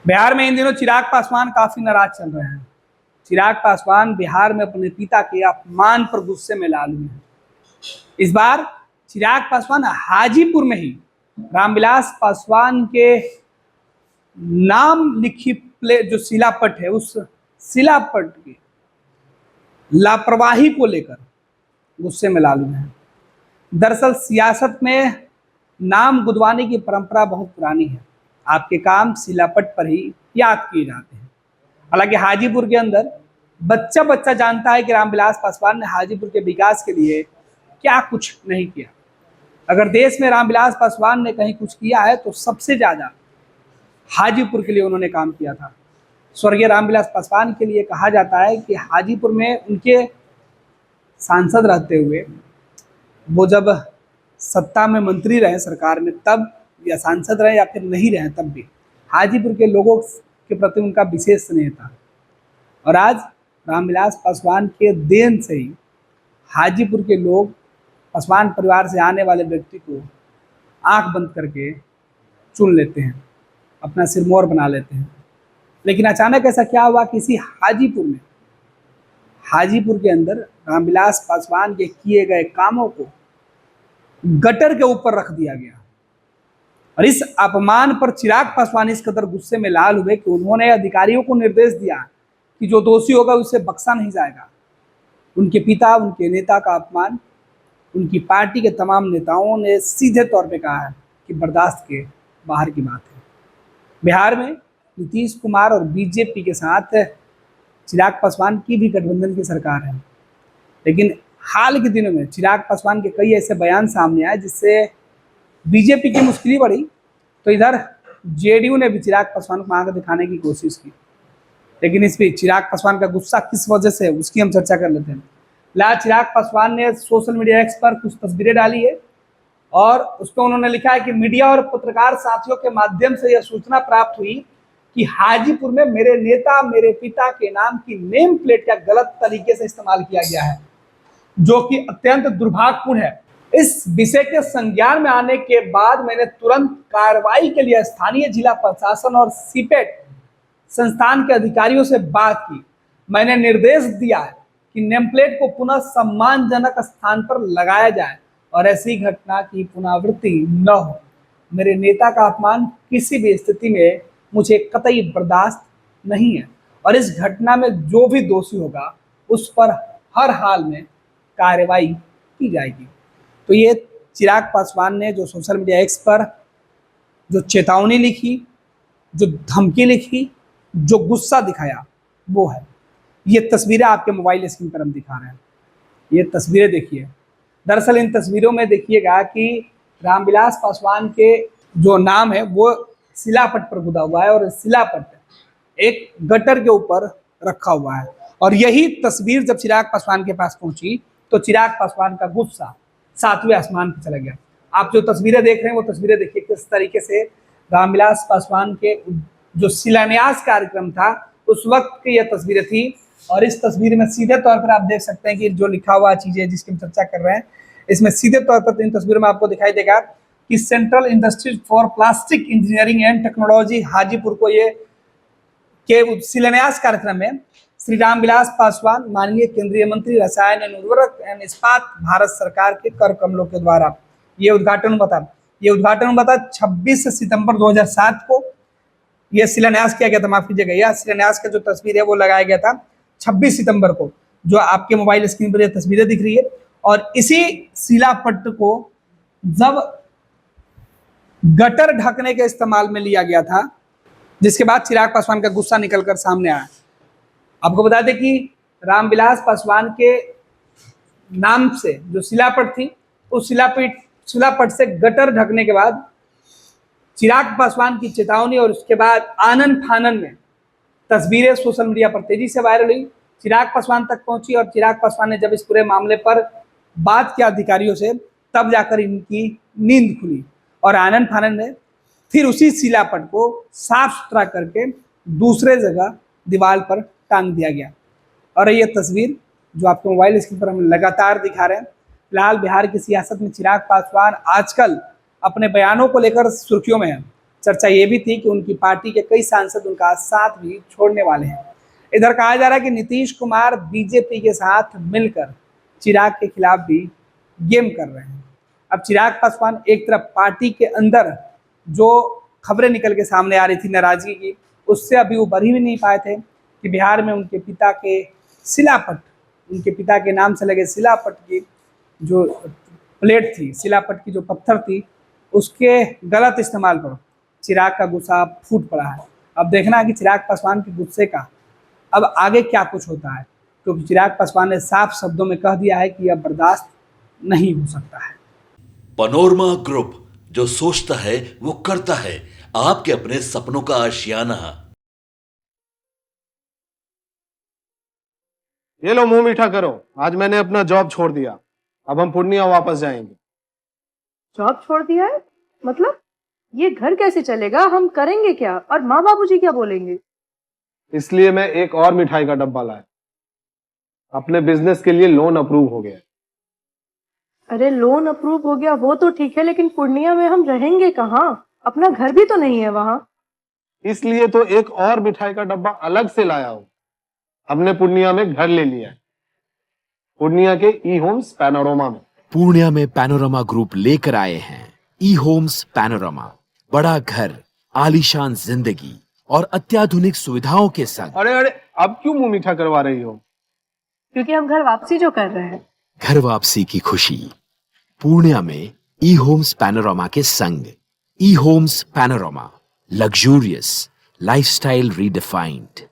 बिहार में इन दिनों चिराग पासवान काफी नाराज चल रहे हैं। चिराग पासवान बिहार में अपने पिता के अपमान पर गुस्से में लाल हुए हैं। इस बार चिराग पासवान हाजीपुर में ही रामविलास पासवान के नाम लिखी जो शिलापट है, उस शिलापट की लापरवाही को लेकर गुस्से में लाल हुए हैं। दरअसल सियासत में नाम गुदवाने की परंपरा बहुत पुरानी है। आपके काम शिलापट पर ही याद किए जाते हैं। हालांकि हाजीपुर के अंदर बच्चा बच्चा जानता है कि रामविलास पासवान ने हाजीपुर के विकास के लिए क्या कुछ नहीं किया। अगर देश में रामविलास पासवान ने कहीं कुछ किया है तो सबसे ज्यादा हाजीपुर के लिए उन्होंने काम किया था। स्वर्गीय रामविलास पासवान के लिए कहा जाता है कि हाजीपुर में उनके सांसद रहते हुए, वो जब सत्ता में मंत्री रहे सरकार में तब, या सांसद रहे या फिर नहीं रहे तब भी, हाजीपुर के लोगों के प्रति उनका विशेष स्नेह था। और आज रामविलास पासवान के देन से ही हाजीपुर के लोग पासवान परिवार से आने वाले व्यक्ति को आंख बंद करके चुन लेते हैं, अपना सिरमौर बना लेते हैं। लेकिन अचानक ऐसा क्या हुआ कि इसी हाजीपुर के अंदर रामविलास पासवान के किए गए कामों को गटर के ऊपर रख दिया गया। और इस अपमान पर चिराग पासवान इस कदर गुस्से में लाल हुए कि उन्होंने अधिकारियों को निर्देश दिया कि जो दोषी होगा उसे बख्शा नहीं जाएगा। उनके पिता, उनके नेता का अपमान उनकी पार्टी के तमाम नेताओं ने सीधे तौर पे कहा है कि बर्दाश्त के बाहर की बात है। बिहार में नीतीश कुमार और बीजेपी के साथ चिराग पासवान की भी गठबंधन की सरकार है। लेकिन हाल के दिनों में चिराग पासवान के कई ऐसे बयान सामने आए जिससे बीजेपी की मुश्किल बढ़ी, तो इधर जेडीयू ने भी चिराग पासवान को आंख दिखाने की कोशिश की। लेकिन इस बीच चिराग पासवान का गुस्सा किस वजह से है उसकी हम चर्चा कर लेते हैं। फिलहाल चिराग पासवान ने सोशल मीडिया एक्स पर कुछ तस्वीरें डाली है और उस पर उन्होंने लिखा है कि मीडिया और पत्रकार साथियों के माध्यम से यह सूचना प्राप्त हुई कि हाजीपुर में मेरे नेता, मेरे पिता के नाम की नेम प्लेट का गलत तरीके से इस्तेमाल किया गया है, जो कि अत्यंत दुर्भाग्यपूर्ण है। इस विषय के संज्ञान में आने के बाद मैंने तुरंत कार्रवाई के लिए स्थानीय जिला प्रशासन और सीपेट संस्थान के अधिकारियों से बात की। मैंने निर्देश दिया है कि नेमप्लेट को पुनः सम्मानजनक स्थान पर लगाया जाए और ऐसी घटना की पुनरावृत्ति न हो। मेरे नेता का अपमान किसी भी स्थिति में मुझे कतई बर्दाश्त नहीं है और इस घटना में जो भी दोषी होगा उस पर हर हाल में कार्रवाई की जाएगी। तो ये चिराग पासवान ने जो सोशल मीडिया एक्स पर जो चेतावनी लिखी, जो धमकी लिखी, जो गुस्सा दिखाया, वो है। ये तस्वीरें आपके मोबाइल स्क्रीन पर हम दिखा रहे हैं। ये तस्वीरें देखिए। दरअसल इन तस्वीरों में देखिएगा कि रामविलास पासवान के जो नाम है वो शिलापट पर गुदा हुआ है और शिलापट एक गटर के ऊपर रखा हुआ है। और यही तस्वीर जब चिराग पासवान के पास पहुंची तो चिराग पासवान का गुस्सा 7वें आसमान पर चला गया। आप जो तस्वीरें देख रहे हैं वो तस्वीरें देखिए किस तरीके से रामविलास पासवान के जो शिलान्यास कार्यक्रम था उस वक्त की यह तस्वीरें थी। और इस तस्वीर में सीधे तौर पर आप देख सकते हैं कि जो लिखा हुआ चीजें जिसकी हम चर्चा कर रहे हैं, इसमें सीधे तौर पर इन तस्वीरों में आपको दिखाई देगा कि central institute for plastic engineering and technology Hajipur को ये के शिलान्यास कार्यक्रम में श्री रामविलास पासवान माननीय केंद्रीय मंत्री रसायन एवं उर्वरक एवं इस्पात भारत सरकार के कर कमलों के द्वारा ये उद्घाटन हुआ था 26 सितंबर 2007 को यह शिलान्यास किया गया था। माफ कीजिएगा, यह शिलान्यास का जो तस्वीर है वो लगाया गया था 26 सितंबर को, जो आपके मोबाइल स्क्रीन पर यह तस्वीरें दिख रही है। और इसी शिलापट को जब गटर ढकने के इस्तेमाल में लिया गया था, जिसके बाद चिराग पासवान का गुस्सा निकलकर सामने आया। आपको बता दें कि रामविलास पासवान के नाम से जो शिलापट थी उस शिलापट से गटर ढकने के बाद चिराग पासवान की चेतावनी और उसके बाद आनन फानन में तस्वीरें सोशल मीडिया पर तेजी से वायरल हुई, चिराग पासवान तक पहुंची और चिराग पासवान ने जब इस पूरे मामले पर बात किया अधिकारियों से तब जाकर इनकी नींद खुली और आनन फानन में फिर उसी शिलापट को साफ सुथरा करके दूसरे जगह दीवार पर टांग दिया गया। और ये तस्वीर जो आपको मोबाइल स्क्रीन पर हम लगातार दिखा रहे हैं। फिलहाल बिहार की सियासत में चिराग पासवान आजकल अपने बयानों को लेकर सुर्खियों में है। चर्चा ये भी थी कि उनकी पार्टी के कई सांसद उनका साथ भी छोड़ने वाले हैं। इधर कहा जा रहा है कि नीतीश कुमार बीजेपी के साथ मिलकर चिराग के खिलाफ भी गेम कर रहे हैं। अब चिराग पासवान एक तरफ पार्टी के अंदर जो खबरें निकल के सामने आ रही थी नाराजगी की, उससे अभी उबर ही नहीं पाए थे कि बिहार में उनके पिता के शिलापट, उनके पिता के नाम से लगे शिलापट की जो प्लेट थी, शिलापट की जो पत्थर थी, उसके गलत इस्तेमाल पर चिराग का गुस्सा फूट पड़ा है। अब देखना है कि चिराग पासवान के गुस्से का अब आगे क्या कुछ होता है, क्योंकि चिराग पासवान ने साफ शब्दों में कह दिया है कि यह बर्दाश्त नहीं हो सकता है। पनोरमा ग्रुप, जो सोचता है वो करता है। आपके अपने सपनों का आशियाना। ये लो मुंह मीठा करो, आज मैंने अपना जॉब छोड़ दिया। अब हम पूर्णिया वापस जाएंगे। जॉब छोड़ दिया है? मतलब ये घर कैसे चलेगा? हम करेंगे क्या? और माँ बाबूजी क्या बोलेंगे? इसलिए मैं एक और मिठाई का डब्बा लाया। अपने बिजनेस के लिए लोन अप्रूव हो गया। अरे लोन अप्रूव हो गया वो तो ठीक है, लेकिन पूर्णिया में हम रहेंगे कहाँ? अपना घर भी तो नहीं है वहां। इसलिए तो एक और मिठाई का डब्बा अलग से लाया हूं। हमने पूर्णिया में घर ले लिया है, पूर्णिया के ई होम्स पैनोरमा में। पूर्णिया में पैनोरमा ग्रुप लेकर आए हैं ई होम्स पैनोरमा। बड़ा घर, आलीशान जिंदगी और अत्याधुनिक सुविधाओं के संग। अरे अरे, अब क्यों मुंह मीठा करवा रही हो? क्योंकि हम घर वापसी जो कर रहे हैं। घर वापसी की खुशी पूर्णिया में ई होम्स पैनोरमा के संग। E homes panorama, luxurious lifestyle redefined.